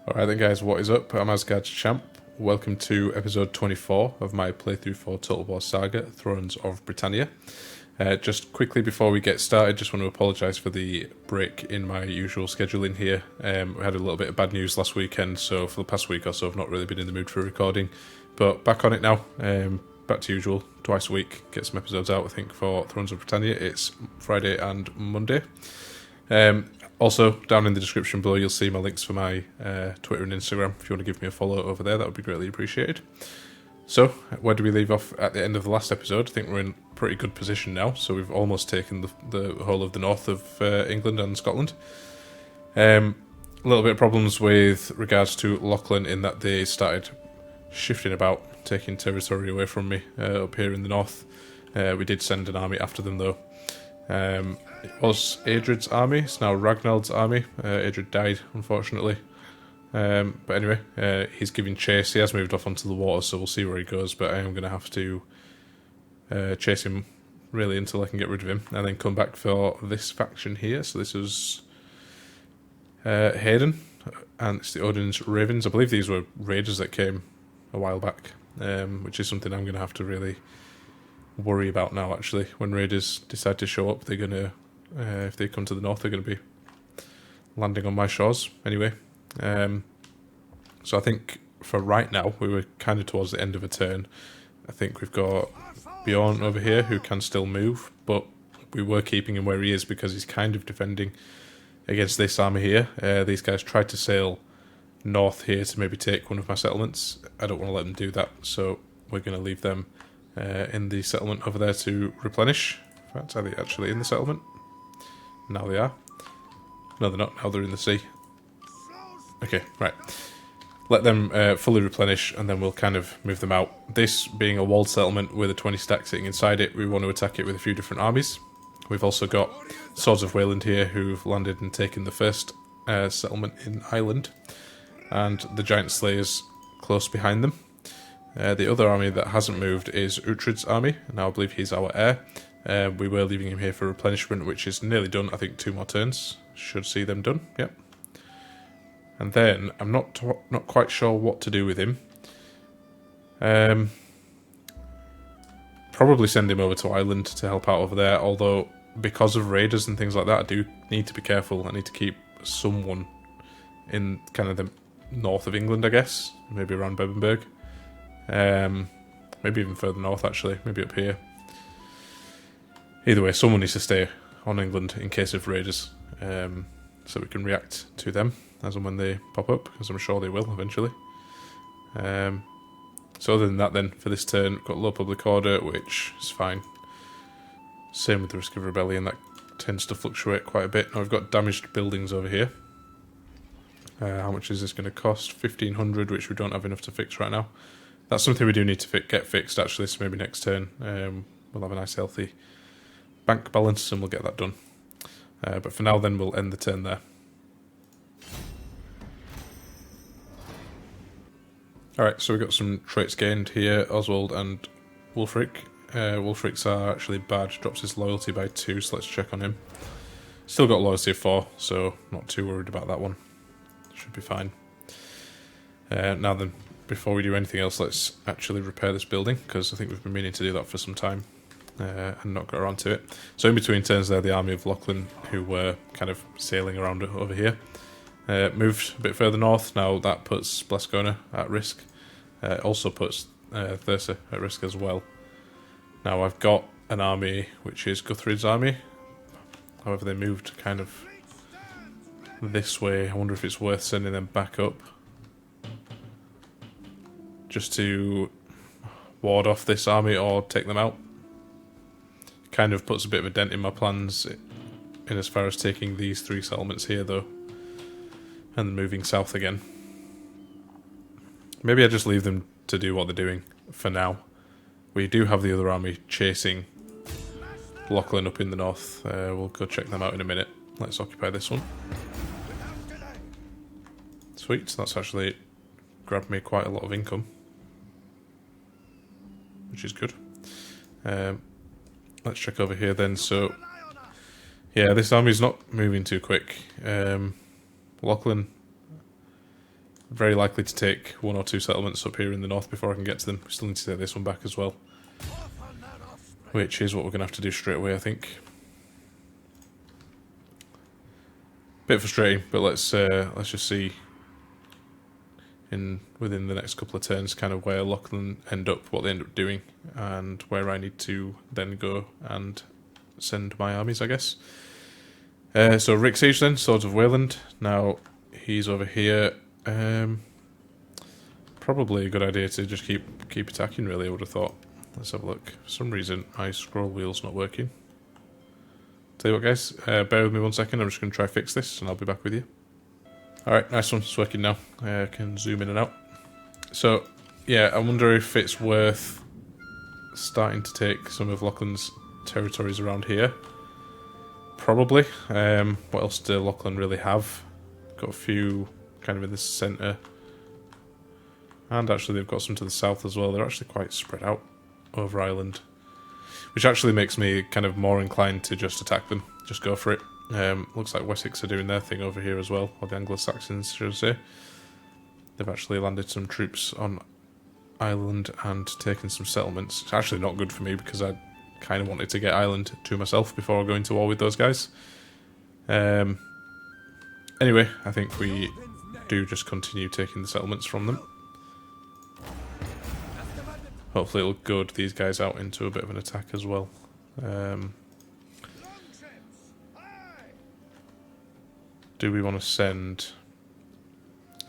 Alright then guys, what is up? I'm AsgardsChamp. Welcome to episode 24 of my playthrough for Total War Saga, Thrones of Britannia. Just quickly before we get started, just want to apologise for the break in my usual scheduling here. We had a little bit of bad news last weekend, so for the past week or so I've not really been in the mood for recording. But back on it now, back to usual, twice a week, get some episodes out I think for Thrones of Britannia. It's Friday and Monday. Also, down in the description below you'll see my links for my Twitter and Instagram. If you want to give me a follow over there, that would be greatly appreciated. So, where do we leave off at the end of the last episode? I think we're in pretty good position now, so we've almost taken the whole of the north of England and Scotland. A little bit of problems with regards to Lachlan in that they started shifting about, taking territory away from me up here in the north. We did send an army after them though. It was Adred's army, it's now Ragnald's army. Adred died, unfortunately. But anyway, he's giving chase. He has moved off onto the water, so we'll see where he goes, but I am going to have to chase him, really, until I can get rid of him, and then come back for this faction here. So this was Hayden, and it's the Odin's Ravens. I believe these were raiders that came a while back, which is something I'm going to have to really worry about now, actually. When raiders decide to show up, they're going to, if they come to the north, they're going to be landing on my shores anyway. So I think for right now, we were kind of towards the end of a turn. I think we've got Bjorn over here who can still move, but we were keeping him where he is because he's kind of defending against this army here. These guys tried to sail north here to maybe take one of my settlements. I don't want to let them do that, so we're going to leave them in the settlement over there to replenish. In fact, are they actually in the settlement? Now they are. No, they're not. Now they're in the sea. Okay, right. Let them fully replenish, and then we'll kind of move them out. This being a walled settlement with a 20 stack sitting inside it, we want to attack it with a few different armies. We've also got Swords of Wayland here, who've landed and taken the first settlement in Ireland, and the Giant Slayers close behind them. The other army that hasn't moved is Uhtred's army. Now I believe he's our heir. We were leaving him here for replenishment, which is nearly done. I think 2 more turns should see them done. Yep. And then I'm not quite sure what to do with him. Probably send him over to Ireland to help out over there. Although because of raiders and things like that, I do need to be careful. I need to keep someone in kind of the north of England, I guess, maybe around Bebenberg. Maybe even further north, actually. Maybe up here. Either way, someone needs to stay on England in case of raiders, so we can react to them as and when they pop up, because I'm sure they will eventually. So other than that then, for this turn, we've got low public order, which is fine. Same with the risk of rebellion, that tends to fluctuate quite a bit. Now we've got damaged buildings over here. How much is this going to cost? 1,500, which we don't have enough to fix right now. That's something we do need to get fixed actually, so maybe next turn we'll have a nice healthy bank balance and we'll get that done. But for now then, we'll end the turn there. Alright, so we've got some traits gained here, Oswald and Wulfric. Wulfric's are actually bad, drops his loyalty by 2, so let's check on him. Still got loyalty of 4, so not too worried about that one. Should be fine. Now then, before we do anything else, let's actually repair this building, because I think we've been meaning to do that for some time. And not got around to it. So in between turns there, the army of Lachlan, who were kind of sailing around over here, moved a bit further north. Now that puts Blascona at risk. It also puts Thursa at risk as well. Now I've got an army which is Guthfrid's army. However, they moved kind of this way. I wonder if it's worth sending them back up just to ward off this army or take them out. Kind of puts a bit of a dent in my plans in as far as taking these 3 settlements here though, and then moving south again. Maybe I just leave them to do what they're doing for now. We do have the other army chasing Lachlan up in the north. We'll go check them out in a minute. Let's occupy this one. Sweet, that's actually grabbed me quite a lot of income, which is good. Let's check over here then. So yeah, this army's not moving too quick. Lachlan very likely to take 1 or 2 settlements up here in the north before I can get to them. We still need to take this one back as well, which is what we're going to have to do straight away, I think. Bit frustrating, but let's just see within the next couple of turns kind of where Lachlan end up, what they end up doing, and where I need to then go and send my armies, I guess. So Rick Siege then, Swords of Wayland. Now he's over here. Probably a good idea to just keep attacking, really, I would have thought. Let's have a look. For some reason my scroll wheel's not working. Tell you what, guys, bear with me 1 second. I'm just going to try fix this and I'll be back with you. Alright, nice one. It's working now. I can zoom in and out. So, yeah, I wonder if it's worth starting to take some of Lachlan's territories around here. Probably. What else do Lachlan really have? Got a few kind of in the centre. And actually they've got some to the south as well. They're actually quite spread out over Ireland. Which actually makes me kind of more inclined to just attack them. Just go for it. Looks like Wessex are doing their thing over here as well. Or the Anglo-Saxons, should I say. They've actually landed some troops on Ireland and taken some settlements. It's actually not good for me because I kind of wanted to get Ireland to myself before going to war with those guys. Anyway, I think we do just continue taking the settlements from them. Hopefully it'll goad these guys out into a bit of an attack as well. Do we want to send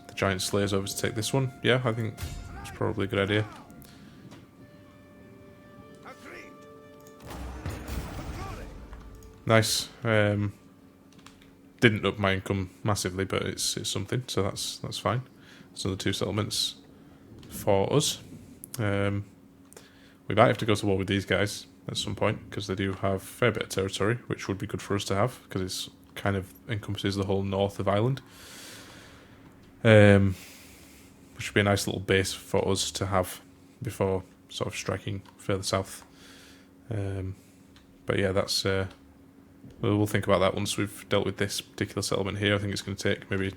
the Giant Slayers over to take this one? Yeah, I think it's probably a good idea. Nice. Didn't up my income massively, but it's something, so that's fine. So the 2 settlements for us. We might have to go to war with these guys at some point, because they do have a fair bit of territory, which would be good for us to have, because it's kind of encompasses the whole north of Ireland. Which would be a nice little base for us to have before sort of striking further south. But yeah, that's... we'll think about that once we've dealt with this particular settlement here. I think it's going to take maybe...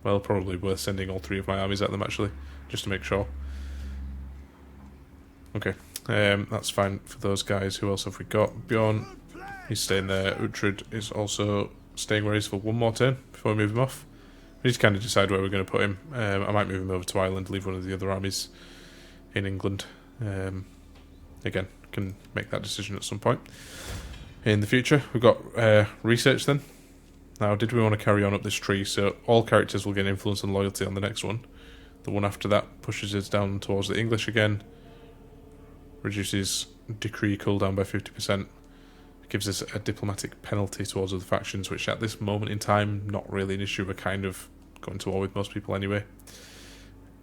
Well, probably worth sending all 3 of my armies at them, actually, just to make sure. Okay, that's fine for those guys. Who else have we got? Bjorn, he's staying there. Guthfrid is also staying where he is for 1 more turn before we move him off. We need to kind of decide where we're going to put him. I might move him over to Ireland, leave one of the other armies in England. Again, can make that decision at some point in the future. We've got research then. Now, did we want to carry on up this tree? So all characters will gain influence and loyalty on the next one. The one after that pushes us down towards the English again. Reduces decree cooldown by 50%. Gives us a diplomatic penalty towards other factions, which at this moment in time, not really an issue. We're kind of going to war with most people anyway.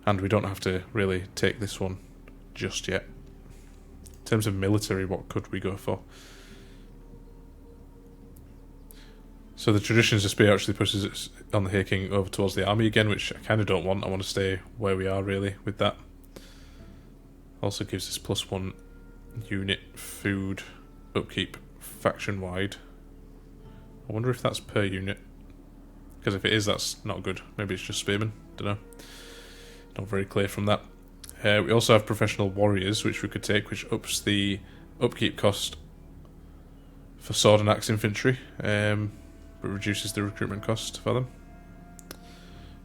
And we don't have to really take this one just yet. In terms of military, what could we go for? So the traditions of spear actually pushes it on the Hay King over towards the army again, which I kind of don't want. I want to stay where we are really with that. Also gives us +1 unit food upkeep faction wide. I wonder if that's per unit, because if it is, that's not good. Maybe it's just spearmen. Don't know. Not very clear from that. We also have professional warriors, which we could take, which ups the upkeep cost for sword and axe infantry, but reduces the recruitment cost for them.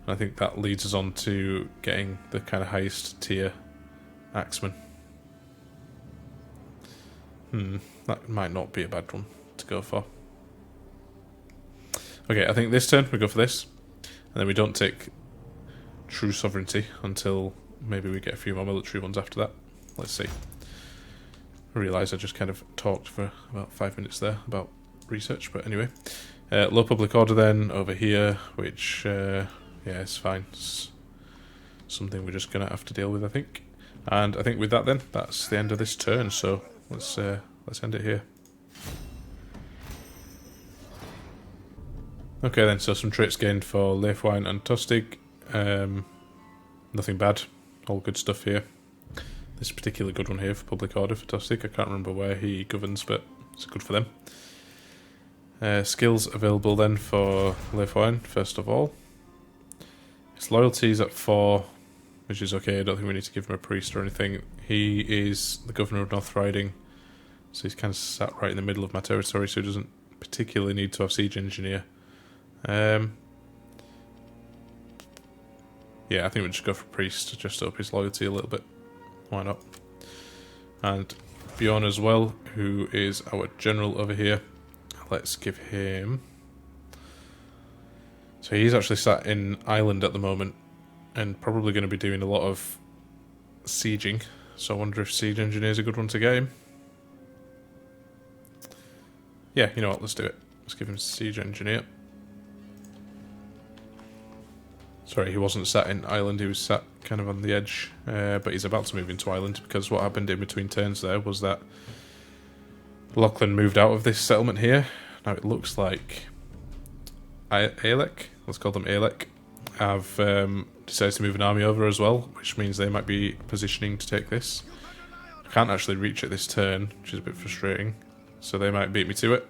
And I think that leads us on to getting the kind of highest tier axemen. That might not be a bad one to go for. Okay, I think this turn we go for this, and then we don't take true sovereignty until maybe we get a few more military ones after that. Let's see. I realise I just kind of talked for about 5 minutes there about research, but anyway. Low public order then over here, which yeah, it's fine. It's something we're just going to have to deal with, I think. And I think with that then, that's the end of this turn, so let's end it here. Okay then, so some traits gained for Leofwine and Tostig. Nothing bad, all good stuff here. This is a particularly good one here for public order for Tostig. I can't remember where he governs, but it's good for them. Skills available then for Leofwine, first of all. His loyalty is at 4, which is okay. I don't think we need to give him a priest or anything. He is the governor of North Riding, so he's kind of sat right in the middle of my territory, so he doesn't particularly need to have siege engineer. Yeah, I think we'll just go for priest, just to up his loyalty a little bit. Why not? And Bjorn as well, who is our general over here. Let's give him... So he's actually sat in Ireland at the moment, and probably going to be doing a lot of sieging. So I wonder if siege engineer is a good one to get him. Yeah, you know what, let's do it. Let's give him siege engineer. Sorry, he wasn't sat in Ireland, he was sat kind of on the edge, but he's about to move into Ireland, because what happened in between turns there was that Lachlan moved out of this settlement here. Now it looks like Aelec, let's call them Aelec, have decided to move an army over as well, which means they might be positioning to take this. I can't actually reach it this turn, which is a bit frustrating, so they might beat me to it.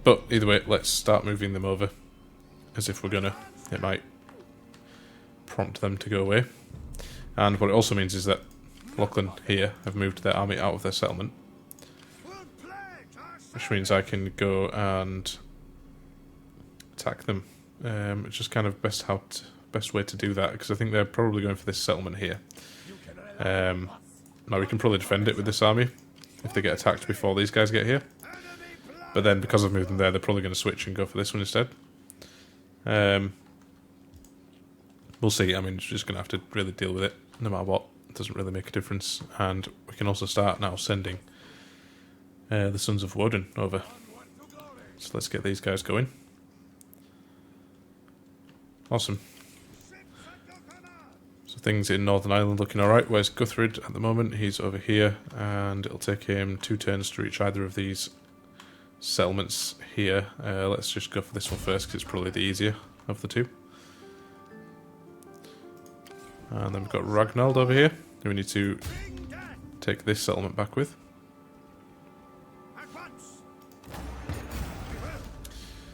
But either way, let's start moving them over, as if we're gonna. It might prompt them to go away. And what it also means is that Lachlan here have moved their army out of their settlement, which means I can go and attack them. It's just kind of best way to do that, because I think they're probably going for this settlement here. Now we can probably defend it with this army if they get attacked before these guys get here. But then because I've moved them there, they're probably going to switch and go for this one instead. We'll see. I mean, we're just going to have to really deal with it no matter what. It doesn't really make a difference. And we can also start now sending the Sons of Woden over. So let's get these guys going. Awesome. So things in Northern Ireland looking alright. Where's Guthfrid at the moment? He's over here, and it'll take him 2 turns to reach either of these settlements here. Let's just go for this one first, because it's probably the easier of the two. And then we've got Ragnald over here, who we need to take this settlement back with.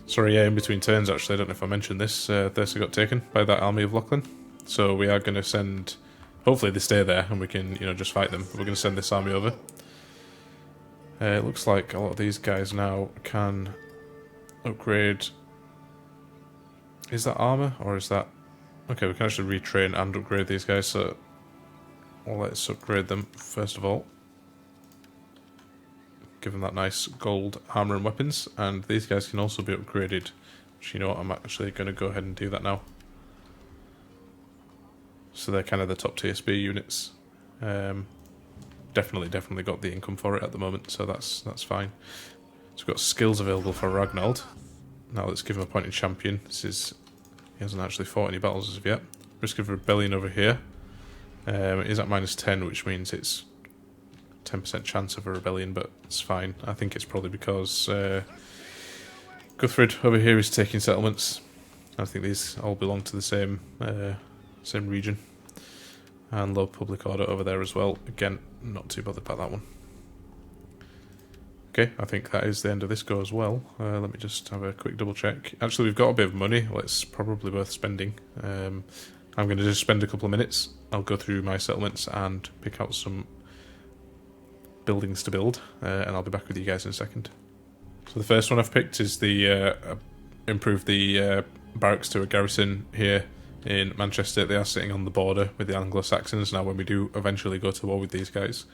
Sorry, yeah, in between turns actually, I don't know if I mentioned this, Thurso got taken by that army of Lachlan. So we are going to send, hopefully they stay there and we can, you know, just fight them. We're going to send this army over. It looks like a lot of these guys now can upgrade. Is that armor or is that... Okay, we can actually retrain and upgrade these guys, so well, let's upgrade them first of all. Give them that nice gold armor and weapons, and these guys can also be upgraded, which, you know what, I'm actually going to go ahead and do that now. So they're kind of the top tier spear units. Definitely got the income for it at the moment, so that's fine. So we've got skills available for Ragnald. Now let's give him a point in champion. He hasn't actually fought any battles as of yet. Risk of rebellion over here. It is at -10, which means it's 10% chance of a rebellion, but it's fine. I think it's probably because Guthfrid over here is taking settlements. I think these all belong to the same region. And low public order over there as well. Again, not too bothered about that one. Okay, I think that is the end of this go as well. Let me just have a quick double check. Actually, we've got a bit of money. It's probably worth spending. I'm going to just spend a couple of minutes. I'll go through my settlements and pick out some buildings to build, and I'll be back with you guys in a second. So the first one I've picked is the improve the barracks to a garrison here in Manchester. They are sitting on the border with the Anglo-Saxons. Now when we do eventually go to war with these guys,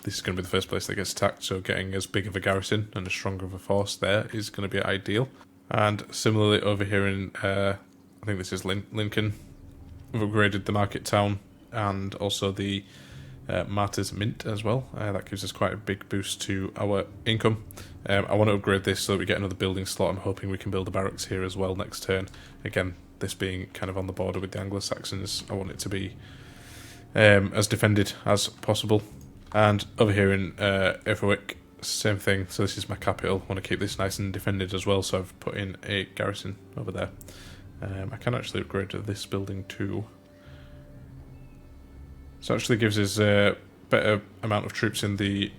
this is going to be the first place that gets attacked, so getting as big of a garrison and as stronger of a force there is going to be ideal. And similarly over here in, I think this is Lincoln, we've upgraded the market town and also the Martyrs Mint as well. That gives us quite a big boost to our income. I want to upgrade this so that we get another building slot. I'm hoping we can build a barracks here as well next turn. Again, this being kind of on the border with the Anglo-Saxons, I want it to be as defended as possible. And over here in Everwick, same thing. So this is my capital. I want to keep this nice and defended as well, so I've put in a garrison over there. I can actually upgrade to this building too. So it actually gives us a better amount of troops in the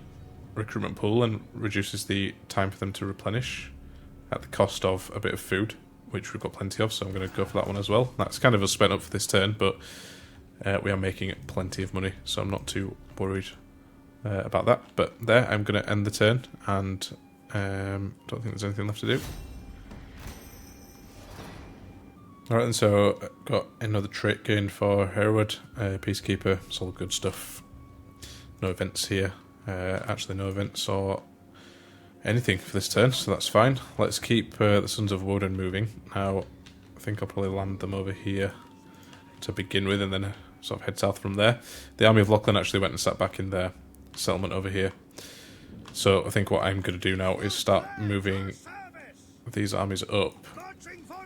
recruitment pool and reduces the time for them to replenish at the cost of a bit of food, which we've got plenty of, so I'm going to go for that one as well. That's kind of us spent up for this turn, but we are making plenty of money, so I'm not too worried about that. But there, I'm going to end the turn, and don't think there's anything left to do. Alright, and so got another trait gained for Hereward, Peacekeeper, it's all good stuff. No events here, actually no events or anything for this turn, so that's fine. Let's keep the Sons of Woden moving. Now, I think I'll probably land them over here to begin with, and then sort of head south from there. The Army of Lachlan actually went and sat back in their settlement over here. So I think what I'm going to do now is start moving these armies up,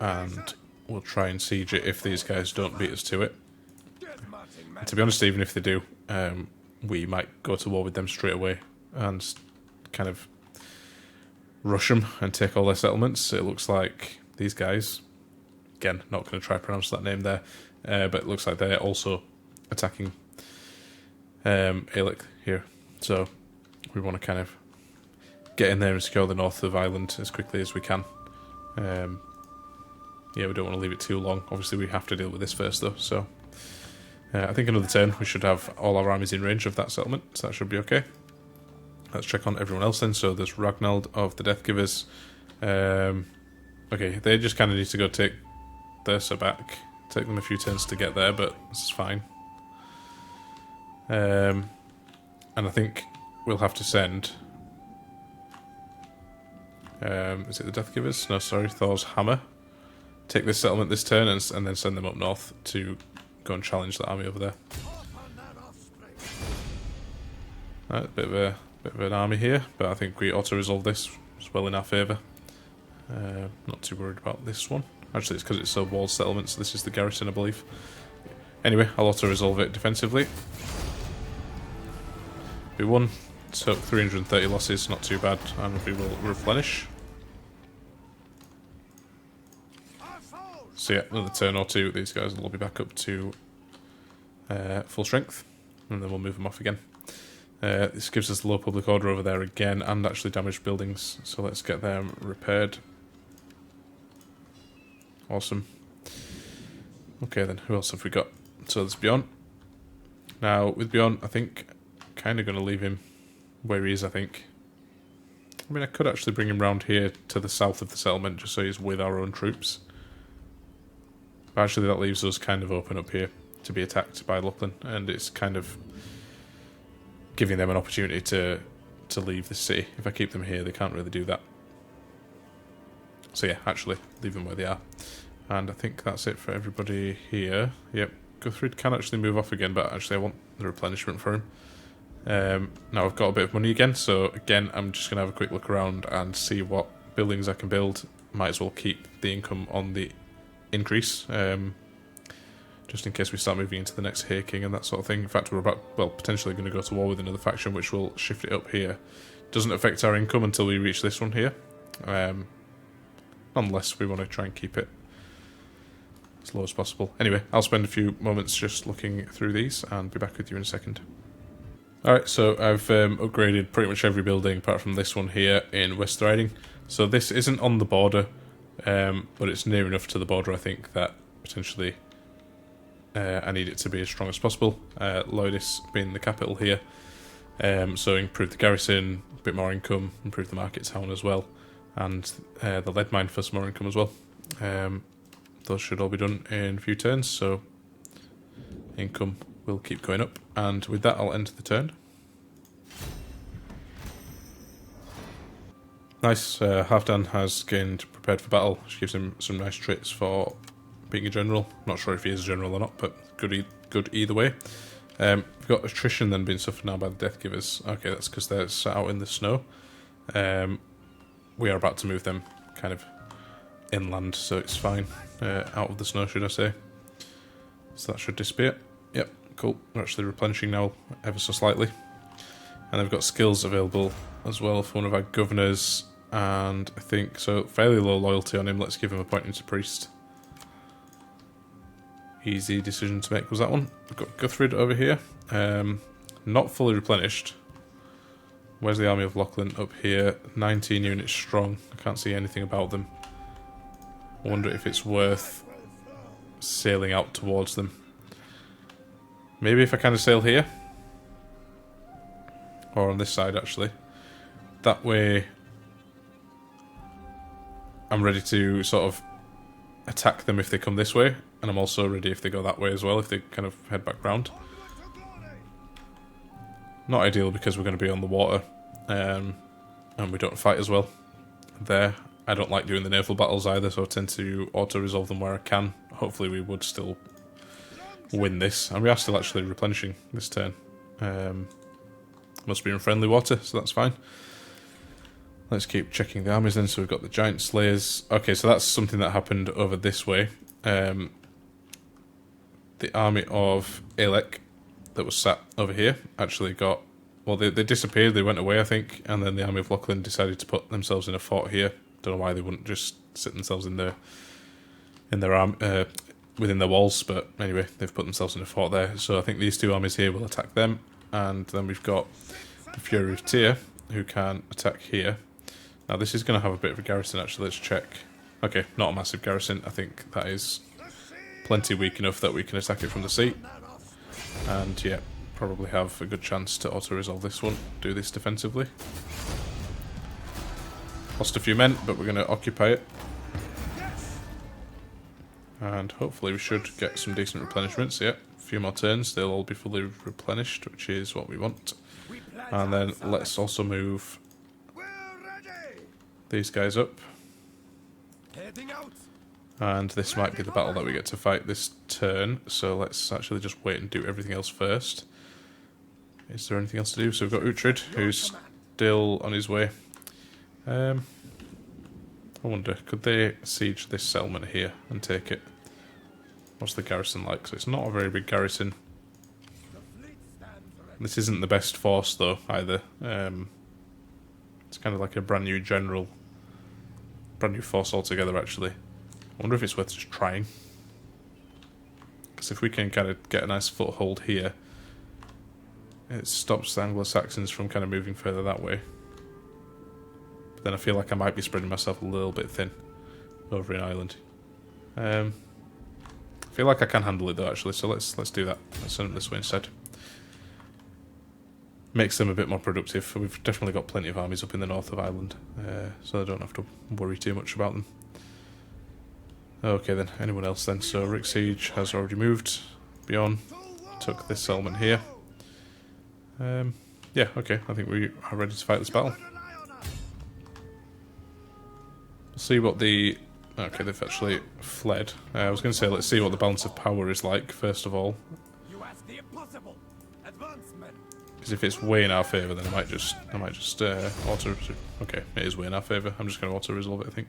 and we'll try and siege it if these guys don't beat us to it. And to be honest, even if they do, we might go to war with them straight away and kind of rush them and take all their settlements. It looks like these guys, again, not going to try to pronounce that name there, but it looks like they're also attacking Ailic here. So we want to kind of get in there and secure the north of Ireland as quickly as we can. Yeah, we don't want to leave it too long. Obviously, we have to deal with this first, though. So, I think another turn, we should have all our armies in range of that settlement, so that should be okay. Let's check on everyone else then. So, there's Ragnald of the Deathgivers. Okay, they just kind of need to go take Thursa back. Take them a few turns to get there, but this is fine. And I think we'll have to send... is it the Deathgivers? No, sorry, Thor's Hammer. Take this settlement this turn and then send them up north to go and challenge the army over there. Right, a bit of an army here, but I think we auto-resolve this as well in our favour. Not too worried about this one. Actually, it's because it's a walled settlement, so this is the garrison, I believe. Anyway, I'll auto-resolve it defensively. We won, so 330 losses, not too bad, and we will replenish. So yeah, another turn or two, these guys will be back up to full strength, and then we'll move them off again. This gives us low public order over there again, and actually damaged buildings, so let's get them repaired. Awesome. Okay then, who else have we got? So there's Bjorn. Now, with Bjorn, I think, kind of going to leave him where he is, I think. I mean, I could actually bring him round here to the south of the settlement, just so he's with our own troops. But actually that leaves us kind of open up here to be attacked by Lachlan, and it's kind of giving them an opportunity to leave the city. If I keep them here, they can't really do that. So yeah, actually, leave them where they are. And I think that's it for everybody here. Yep, Guthfrid can actually move off again, but actually I want the replenishment for him. Now I've got a bit of money again, so again, I'm just going to have a quick look around and see what buildings I can build. Might as well keep the income on the increase, just in case we start moving into the next Hay King and that sort of thing. In fact, we're potentially going to go to war with another faction, which will shift it up here. Doesn't affect our income until we reach this one here, unless we want to try and keep it as low as possible. Anyway, I'll spend a few moments just looking through these and be back with you in a second. Alright, so I've upgraded pretty much every building apart from this one here in West Riding. So this isn't on the border, but it's near enough to the border, I think, that potentially I need it to be as strong as possible. Loidis being the capital here, so improve the garrison, a bit more income, improve the market town as well, and the lead mine for some more income as well. Those should all be done in a few turns, so income will keep going up, and with that I'll end the turn. Nice, Halfdan has gained prepared for battle, which gives him some nice traits for being a general. Not sure if he is a general or not, but good either way. We've got attrition then being suffered now by the Deathgivers. Okay, that's because they're sat out in the snow. We are about to move them kind of inland, so it's fine. Out of the snow, should I say. So that should disappear. Yep, cool. We're actually replenishing now ever so slightly. And they've got skills available as well for one of our governors. And I think, so fairly low loyalty on him. Let's give him a point into priest. Easy decision to make was that one. We've got Guthfrid over here. Not fully replenished. Where's the army of Lachlan? Up here. 19 units strong. I can't see anything about them. I wonder if it's worth sailing out towards them. Maybe if I kind of sail here. Or on this side, actually. That way I'm ready to sort of attack them if they come this way. And I'm also ready if they go that way as well, if they kind of head back round. Not ideal because we're going to be on the water. And we don't fight as well there. I don't like doing the naval battles either, so I tend to auto-resolve them where I can. Hopefully we would still win this. And we are still actually replenishing this turn. Must be in friendly water, so that's fine. Let's keep checking the armies then. So we've got the giant slayers. Okay, so that's something that happened over this way. The army of Aelec that was sat over here actually got... Well, they disappeared, they went away, I think, and then the army of Lachlan decided to put themselves in a fort here. Don't know why they wouldn't just sit themselves in their arm within their walls, but anyway, they've put themselves in a fort there. So I think these two armies here will attack them, and then we've got the Fury of Tyr, who can attack here. Now this is going to have a bit of a garrison, actually. Let's check. Okay, not a massive garrison. I think that is plenty weak enough that we can attack it from the sea. And yeah, probably have a good chance to auto-resolve this one. Do this defensively. Lost a few men, but we're going to occupy it. And hopefully we should get some decent replenishments. Yeah, a few more turns, they'll all be fully replenished, which is what we want. And then let's also move these guys up. And this might be the battle that we get to fight this turn, so let's actually just wait and do everything else first. Is there anything else to do? So we've got Uhtred, who's still on his way. I wonder, could they siege this settlement here and take it? What's the garrison like? So it's not a very big garrison. This isn't the best force though, either. It's kind of like a brand new general. Brand new force altogether, actually. I wonder if it's worth just trying. Because if we can kind of get a nice foothold here, it stops the Anglo-Saxons from kind of moving further that way. But then I feel like I might be spreading myself a little bit thin over in Ireland. I feel like I can handle it though, actually, so let's do that. Let's send them this way instead. Makes them a bit more productive. We've definitely got plenty of armies up in the north of Ireland, so I don't have to worry too much about them. Okay then, anyone else then? So Rick Siege has already moved. Bjorn took this settlement here. Yeah, okay, I think we are ready to fight this battle. We'll see what the... Okay, they've actually fled. I was going to say, let's see what the balance of power is like, first of all. Because if it's way in our favour, then I might just auto... Okay, it is way in our favour. I'm just going to auto-resolve it, I think.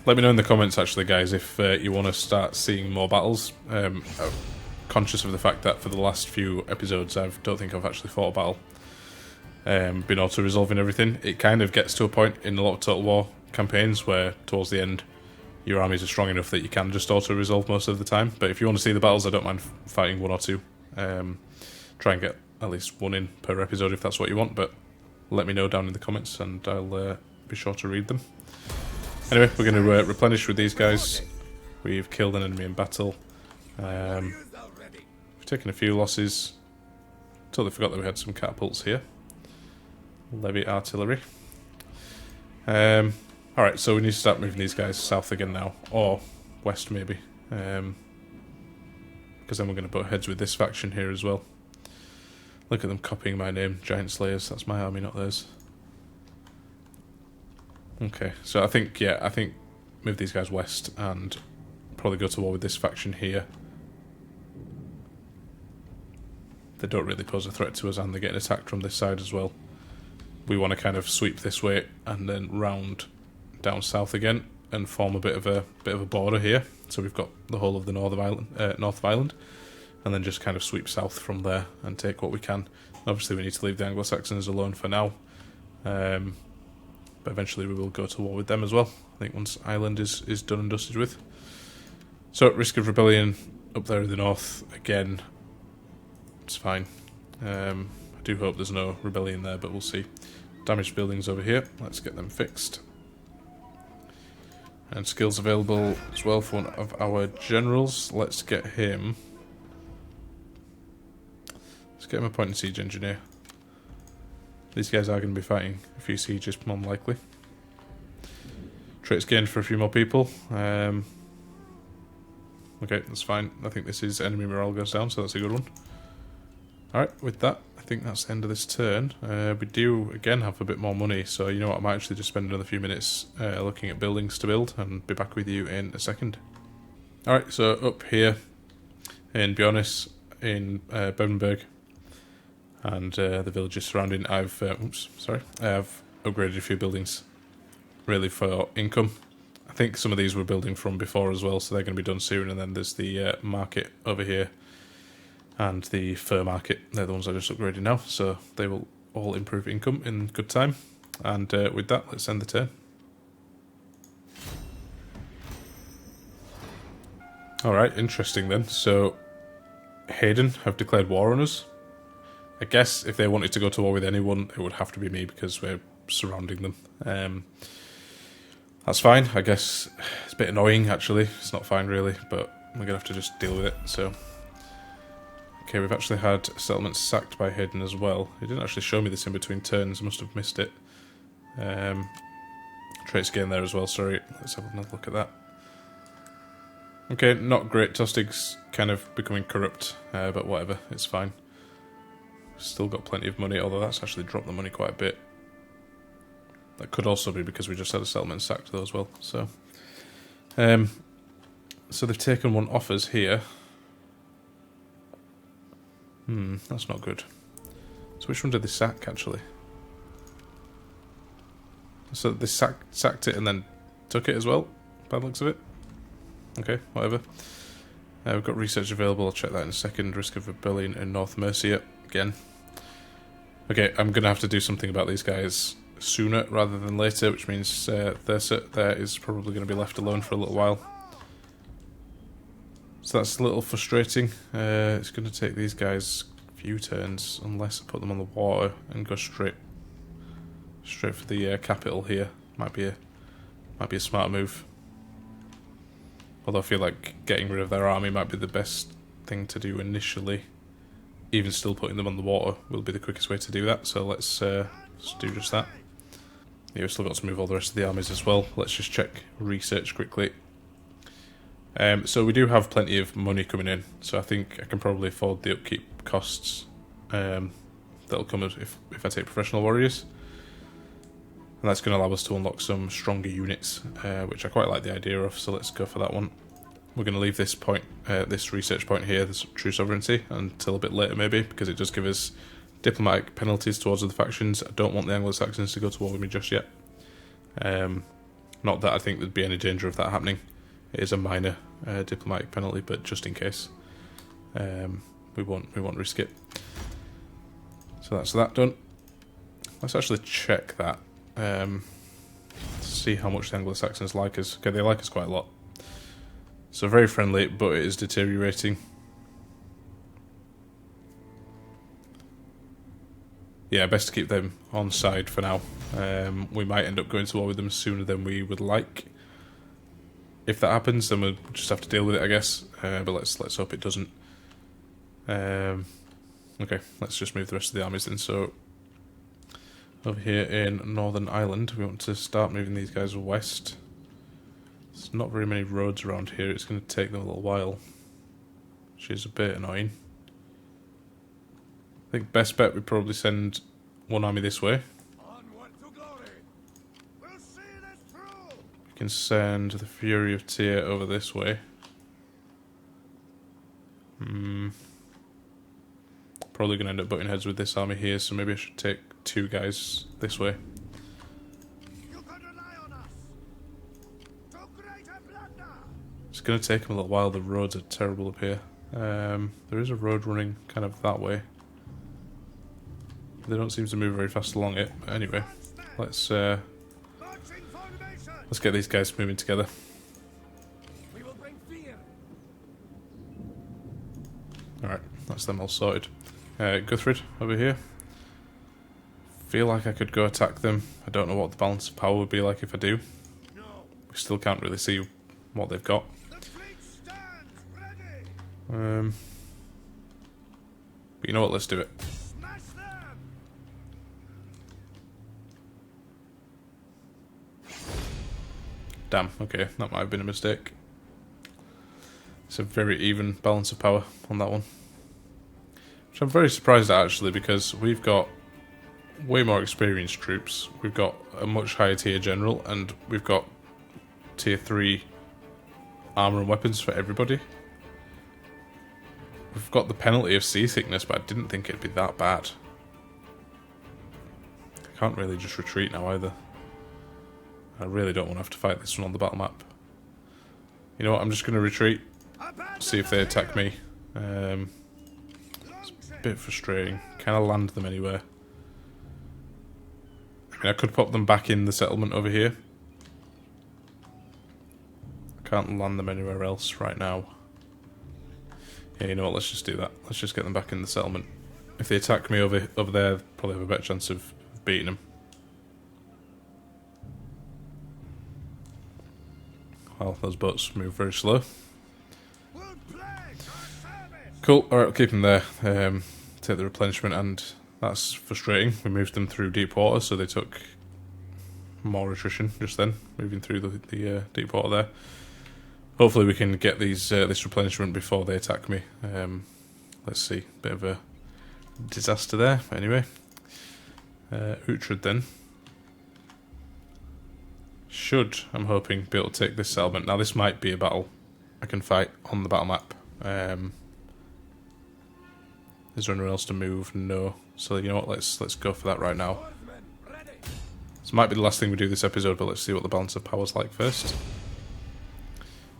Let me know in the comments, actually, guys, if you want to start seeing more battles. I'm conscious of the fact that for the last few episodes, I don't think I've actually fought a battle. Been auto-resolving everything. It kind of gets to a point in a lot of Total War campaigns where, towards the end, your armies are strong enough that you can just auto-resolve most of the time. But if you want to see the battles, I don't mind fighting one or two. Try and get at least one in per episode if that's what you want, but let me know down in the comments and I'll be sure to read them. Anyway, we're going to replenish with these guys. We've killed an enemy in battle. We've taken a few losses. Totally forgot that we had some catapults here. Levy artillery. Alright, so we need to start moving these guys south again now. Or west, maybe. Because then we're going to butt heads with this faction here as well. Look at them copying my name. Giant Slayers. That's my army, not theirs. Okay, so I think move these guys west and probably go to war with this faction here. They don't really pose a threat to us and they're getting attacked from this side as well. We want to kind of sweep this way and then round down south again and form a bit of a border here. So we've got the whole of the north of Ireland, and then just kind of sweep south from there and take what we can. Obviously, we need to leave the Anglo-Saxons alone for now, but eventually we will go to war with them as well. I think once Ireland is done and dusted with. So risk of rebellion up there in the north again. It's fine. I do hope there's no rebellion there, but we'll see. damaged buildings over here. Let's get them fixed. And skills available as well for one of our generals. Let's get him... Let's get him a point and siege engineer. These guys are going to be fighting a few sieges, more than likely. Traits gained for a few more people. Okay, that's fine. I think this is enemy morale goes down, so that's a good one. Alright, with that, I think that's the end of this turn. We do, again, have a bit more money, so you know what, I might actually just spend another few minutes looking at buildings to build, and be back with you in a second. Alright, so up here in Bjornis, in Bevenberg, and the villages surrounding, I've upgraded a few buildings, really for income. I think some of these we're building from before as well, so they're going to be done soon, and then there's the market over here, and the fur market. They're the ones I just upgraded now, so they will all improve income in good time. And with that, let's end the turn. Alright, interesting then. So, Hayden have declared war on us. I guess if they wanted to go to war with anyone, it would have to be me, because we're surrounding them. That's fine, I guess. It's a bit annoying, actually. It's not fine, really, but we're going to have to just deal with it, so... Okay, we've actually had settlements sacked by Hayden as well. He didn't actually show me this in between turns, I must have missed it. Traits gain there as well, sorry. Let's have another look at that. Okay, not great. Tostig's kind of becoming corrupt, but whatever, it's fine. Still got plenty of money, although that's actually dropped the money quite a bit. That could also be because we just had a settlement sacked though as well, so... so they've taken one off us here. That's not good. So which one did they sack, actually? So they sacked it and then took it as well, by the looks of it. Okay, whatever. We've got research available, I'll check that in a second. Risk of rebellion in North Mercia, again. Okay, I'm going to have to do something about these guys sooner rather than later, which means there is probably going to be left alone for a little while. So that's a little frustrating. It's going to take these guys a few turns, unless I put them on the water and go straight for the capital here. Might be a smart move. Although I feel like getting rid of their army might be the best thing to do initially. Even still, putting them on the water will be the quickest way to do that. So let's do just that. Yeah, we've still got to move all the rest of the armies as well. Let's just check research quickly. So we do have plenty of money coming in, so I think I can probably afford the upkeep costs that'll come if I take professional warriors. And that's going to allow us to unlock some stronger units, which I quite like the idea of, so let's go for that one. We're going to leave this point, this research point here, this true sovereignty, until a bit later maybe, because it does give us diplomatic penalties towards other factions. I don't want the Anglo-Saxons to go to war with me just yet. Not that I think there'd be any danger of that happening. It is a minor diplomatic penalty, but just in case, we won't risk it. So that's that done. Let's actually check that. See how much the Anglo-Saxons like us. Okay, they like us quite a lot. So very friendly, but it is deteriorating. Yeah, best to keep them on side for now. We might end up going to war with them sooner than we would like. If that happens, then we'll just have to deal with it, I guess. But let's hope it doesn't. Okay, let's just move the rest of the armies then. So over here in Northern Ireland, we want to start moving these guys west. There's not very many roads around here. It's going to take them a little while, which is a bit annoying. I think best bet we probably send one army this way. We can send the Fury of Tyr over this way. Probably going to end up butting heads with this army here, so maybe I should take two guys this way. It's going to take them a little while. The roads are terrible up here. There is a road running kind of that way. They don't seem to move very fast along it. But anyway, let's get these guys moving together. Alright, that's them all sorted. Guthfrid over here. feel like I could go attack them. I don't know what the balance of power would be like if I do. We still can't really see what they've got. But you know what, let's do it. Damn, okay, that might have been a mistake. It's a very even balance of power on that one. Which I'm very surprised at, actually, because we've got way more experienced troops. We've got a much higher tier general, and we've got tier 3 armour and weapons for everybody. We've got the penalty of seasickness, but I didn't think it'd be that bad. I can't really just retreat now either. I really don't want to have to fight this one on the battle map. You know what, I'm just going to retreat, see if they attack me. It's a bit frustrating. Can I land them anywhere? I mean, I could pop them back in the settlement over here. I can't land them anywhere else right now. Yeah, you know what, let's just do that. Let's just get them back in the settlement. If they attack me over there, probably have a better chance of beating them. Well, those boats move very slow. Cool, alright, I'll keep them there. Take the replenishment, and that's frustrating. We moved them through deep water, so they took more attrition just then, moving through the deep water there. Hopefully we can get these this replenishment before they attack me. Let's see, bit of a disaster there, but anyway. Guthfrid then. Should, I'm hoping, be able to take this settlement. Now this might be a battle I can fight on the battle map. Is there anyone else to move? No. So you know what, let's go for that right now. This might be the last thing we do this episode, but let's see what the balance of power's like first.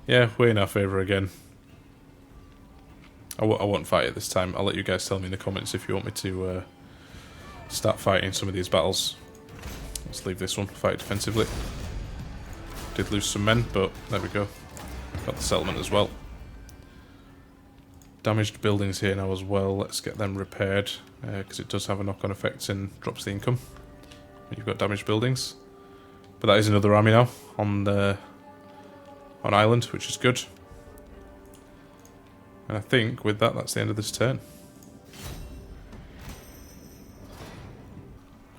Yeah, way in our favour again. I won't fight it this time. I'll let you guys tell me in the comments if you want me to start fighting some of these battles. Let's leave this one, fight defensively. Did lose some men, but there we go. Got the settlement as well. Damaged buildings here now as well. Let's get them repaired, because it does have a knock-on effect and drops the income when you've got damaged buildings. But that is another army now on island, which is good. And I think with that, that's the end of this turn.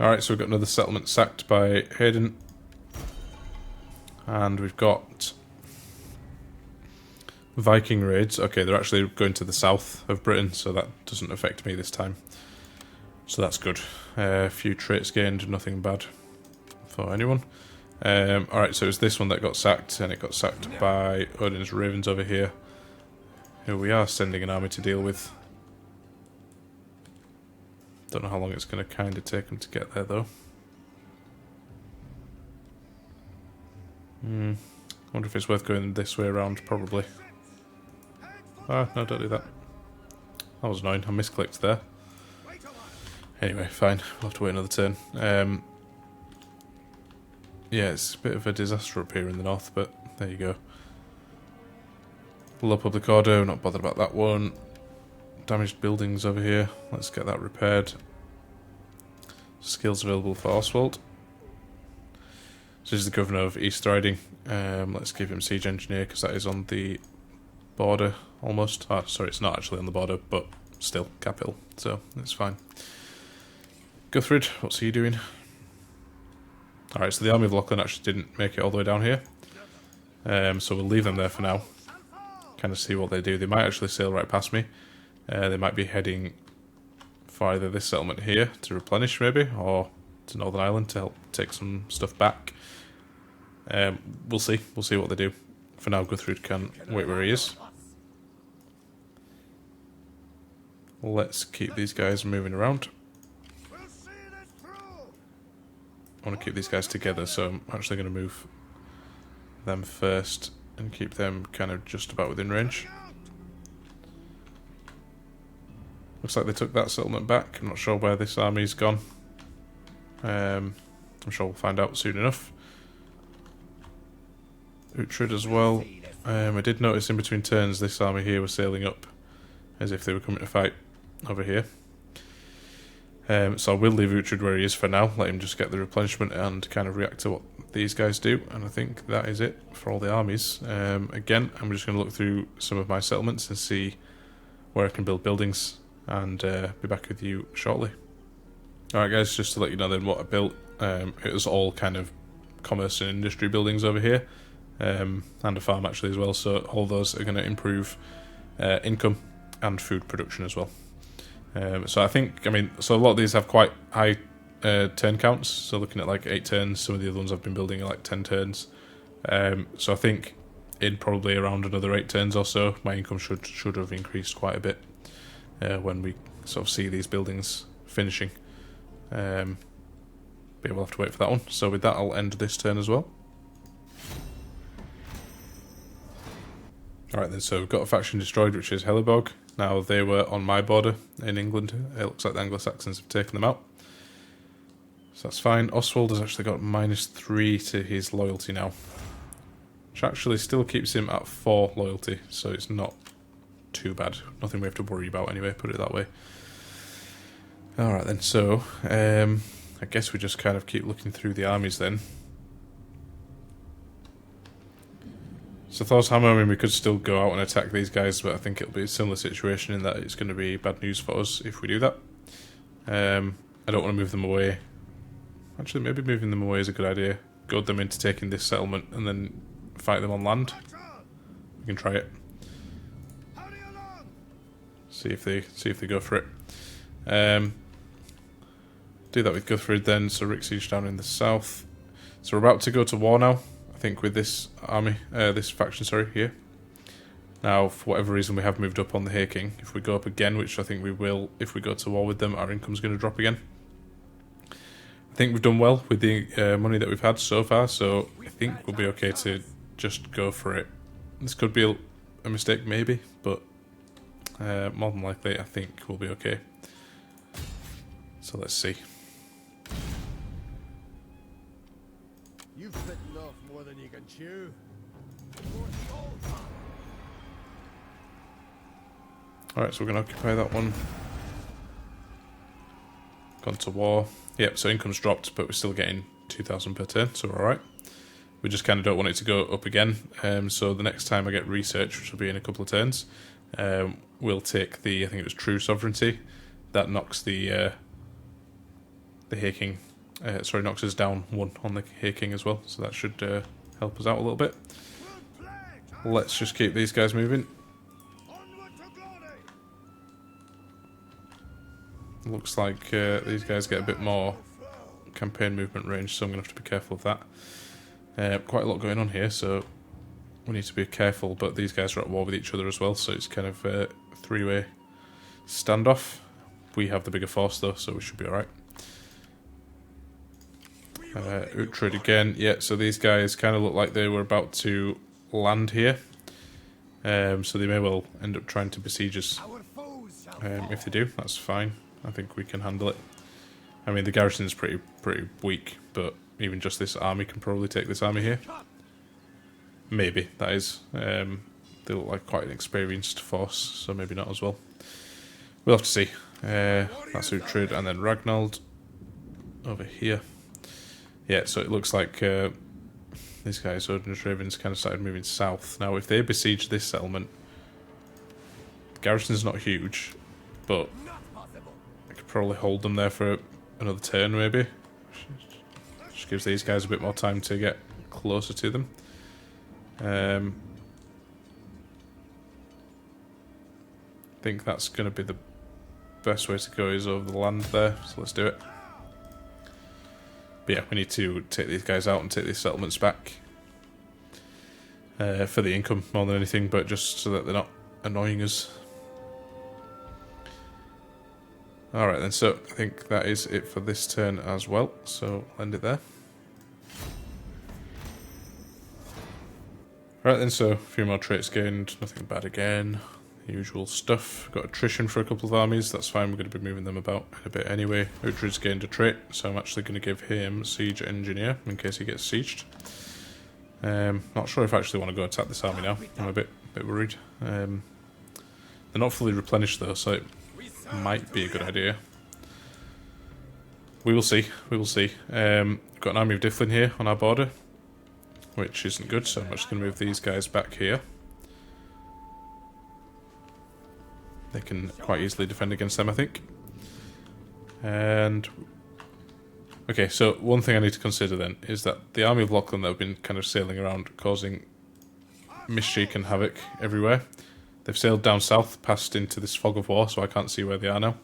Alright, so we've got another settlement sacked by Hayden. And we've got Viking raids. Okay, they're actually going to the south of Britain, so that doesn't affect me this time. So that's good. A few traits gained, nothing bad for anyone. Alright, so it's this one that got sacked, and it got sacked by Odin's Ravens over here, who we are sending an army to deal with. Don't know how long it's going to kind of take them to get there, though. Wonder if it's worth going this way around, probably. Ah, no, don't do that. That was annoying, I misclicked there. Anyway, fine, we'll have to wait another turn. Yeah, it's a bit of a disaster up here in the north, but there you go. Low public order, not bothered about that one. Damaged buildings over here, let's get that repaired. Skills available for Oswald. So this is the governor of East Riding. Let's give him siege engineer, because that is on the border almost. Oh, sorry, it's not actually on the border, but still capital, so it's fine. Guthfrid, what's he doing? Alright, so the army of Lachlan actually didn't make it all the way down here. So we'll leave them there for now. Kind of see what they do. They might actually sail right past me. They might be heading for either this settlement here to replenish maybe, or to Northern Ireland to help take some stuff back. We'll see. We'll see what they do. For now, Guthfrid can wait where he is. Let's keep these guys moving around. I want to keep these guys together, so I'm actually going to move them first and keep them kind of just about within range. Looks like they took that settlement back. I'm not sure where this army's gone. I'm sure we'll find out soon enough. Guthfrid as well. I did notice in between turns this army here was sailing up as if they were coming to fight over here. So I will leave Guthfrid where he is for now, let him just get the replenishment and kind of react to what these guys do, and I think that is it for all the armies. Again, I'm just going to look through some of my settlements and see where I can build buildings, and be back with you shortly. Alright guys, just to let you know then what I built, it was all kind of commerce and industry buildings over here, and a farm actually as well, so all those are going to improve income and food production as well. So I think, so a lot of these have quite high turn counts, so looking at like 8 turns, some of the other ones I've been building are like 10 turns. So I think in probably around another 8 turns or so, my income should have increased quite a bit when we sort of see these buildings finishing. But we'll have to wait for that one. So with that, I'll end this turn as well. Alright then, so we've got a faction destroyed, which is Hellebog. Now, they were on my border in England. It looks like the Anglo-Saxons have taken them out. So that's fine. Oswald has actually got -3 to his loyalty now, which actually still keeps him at 4 loyalty, so it's not too bad. Nothing we have to worry about anyway, put it that way. Alright then, so I guess we just kind of keep looking through the armies then. So Thor's Hammer, we could still go out and attack these guys, but I think it'll be a similar situation in that it's going to be bad news for us if we do that. I don't want to move them away. Actually, maybe moving them away is a good idea. Goad them into taking this settlement and then fight them on land. We can try it. See if they go for it. Do that with Guthfrid then. So Rick Siege down in the south. So we're about to go to war now, I think, with this army, this faction, sorry, here. Now, for whatever reason, we have moved up on the Hay King. If we go up again, which I think we will, if we go to war with them, our income's going to drop again. I think we've done well with the money that we've had so far, so I think we'll be okay to just go for it. This could be a mistake, maybe, but more than likely, I think we'll be okay. So let's see. You've bitten off more than you can chew. Alright, so we're going to occupy that one. Gone to war. Yep, so income's dropped, but we're still getting 2,000 per turn, so we're alright. We just kind of don't want it to go up again. So the next time I get research, which will be in a couple of turns, we'll take the, I think it was True Sovereignty. That knocks the Hay King, knocks us down 1 on the Hay King as well, so that should help us out a little bit. Let's just keep these guys moving. Looks like these guys get a bit more campaign movement range, so I'm going to have to be careful of that. Quite a lot going on here, so we need to be careful, but these guys are at war with each other as well, so it's kind of a 3-way standoff. We have the bigger force though, so we should be alright. Guthfrid again, yeah, so these guys kind of look like they were about to land here. So they may well end up trying to besiege us. If they do, that's fine. I think we can handle it. I mean, the garrison's pretty weak, but even just this army can probably take this army here. Maybe, that is. They look like quite an experienced force, so maybe not as well. We'll have to see. That's Guthfrid, and then Ragnald over here. Yeah, so it looks like these guys, Odin's Ravens, kind of started moving south. Now, if they besiege this settlement, the garrison's not huge, but I could probably hold them there for another turn, maybe. Just gives these guys a bit more time to get closer to them. I think that's going to be the best way to go, is over the land there, so let's do it. But yeah, we need to take these guys out and take these settlements back. For the income more than anything, but just so that they're not annoying us. Alright then, so I think that is it for this turn as well, so I'll end it there. Alright then, so a few more traits gained, nothing bad again. Usual stuff. Got attrition for a couple of armies, that's fine, we're going to be moving them about in a bit anyway. Guthfrid's gained a trait, so I'm actually going to give him Siege Engineer in case he gets sieged. Not sure if I actually want to go attack this army now, I'm a bit worried. They're not fully replenished though, so it might be a good idea. we will see. We will see. We've got an army of Difflin here on our border, which isn't good, so I'm just going to move these guys back here. They can quite easily defend against them, I think. And okay, so one thing I need to consider then is that the army of Lachlan that have been kind of sailing around causing mischief and havoc everywhere, they've sailed down south past into this fog of war, so I can't see where they are now.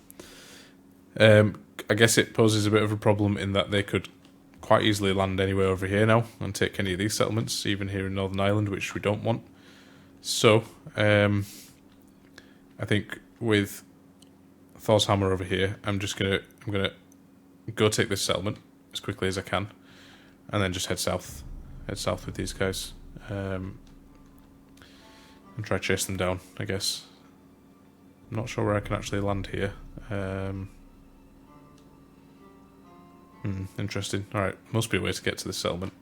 I guess it poses a bit of a problem in that they could quite easily land anywhere over here now and take any of these settlements, even here in Northern Ireland, which we don't want. So I think with Thor's Hammer over here, I'm gonna go take this settlement as quickly as I can, and then just head south with these guys, and try to chase them down, I guess. I'm not sure where I can actually land here. Interesting. Alright, must be a way to get to this settlement.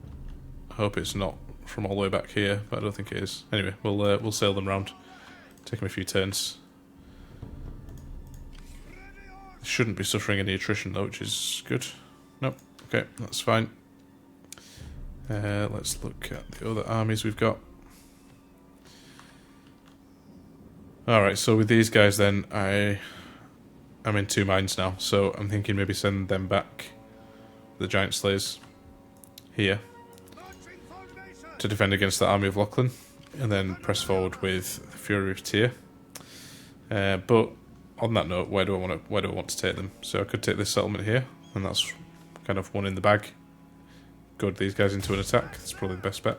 I hope it's not from all the way back here, but I don't think it is. Anyway, we'll sail them round. Take them a few turns. Shouldn't be suffering any attrition though, which is good. Nope. Okay, that's fine. Let's look at the other armies we've got. Alright, so with these guys then, I'm in 2 minds now, so I'm thinking maybe send them back, the Giant Slayers, here, to defend against the army of Lachlan, and then press forward with the Fury of Tyr. But on that note, where do I want to take them? So I could take this settlement here, and that's kind of one in the bag. Goad these guys into an attack. That's probably the best bet.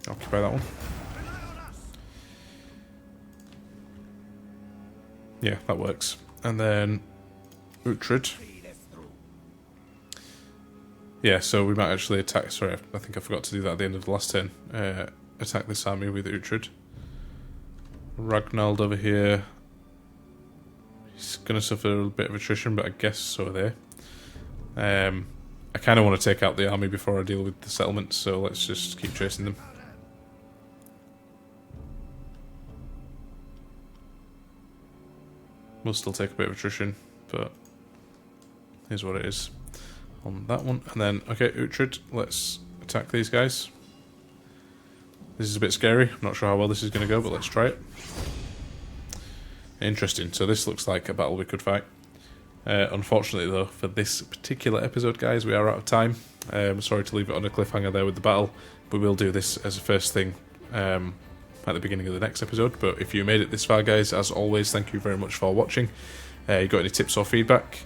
Occupy that one. Yeah, that works. And then Guthfrid. Yeah, so we might actually attack. Sorry, I think I forgot to do that at the end of the last turn. Attack this army with Guthfrid. Ragnald over here. He's going to suffer a bit of attrition, but I guess so are they. I kind of want to take out the army before I deal with the settlements, so let's just keep chasing them. We'll still take a bit of attrition, but here's what it is on that one. And then, okay, Guthfrid, let's attack these guys. This is a bit scary. I'm not sure how well this is going to go, but let's try it. Interesting. So this looks like a battle we could fight. Unfortunately, though, for this particular episode, guys, we are out of time. Sorry to leave it on a cliffhanger there with the battle. We will do this as a first thing at the beginning of the next episode. But if you made it this far, guys, as always, thank you very much for watching. You got any tips or feedback?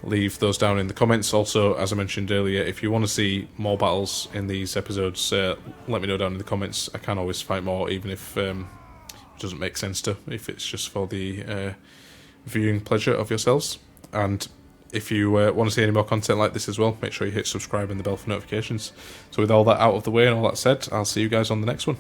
Leave those down in the comments. Also, as I mentioned earlier, if you want to see more battles in these episodes, let me know down in the comments. I can always fight more, even if it doesn't make sense to, if it's just for the viewing pleasure of yourselves. And if you want to see any more content like this as well, make sure you hit subscribe and the bell for notifications. So with all that out of the way and all that said, I'll see you guys on the next one.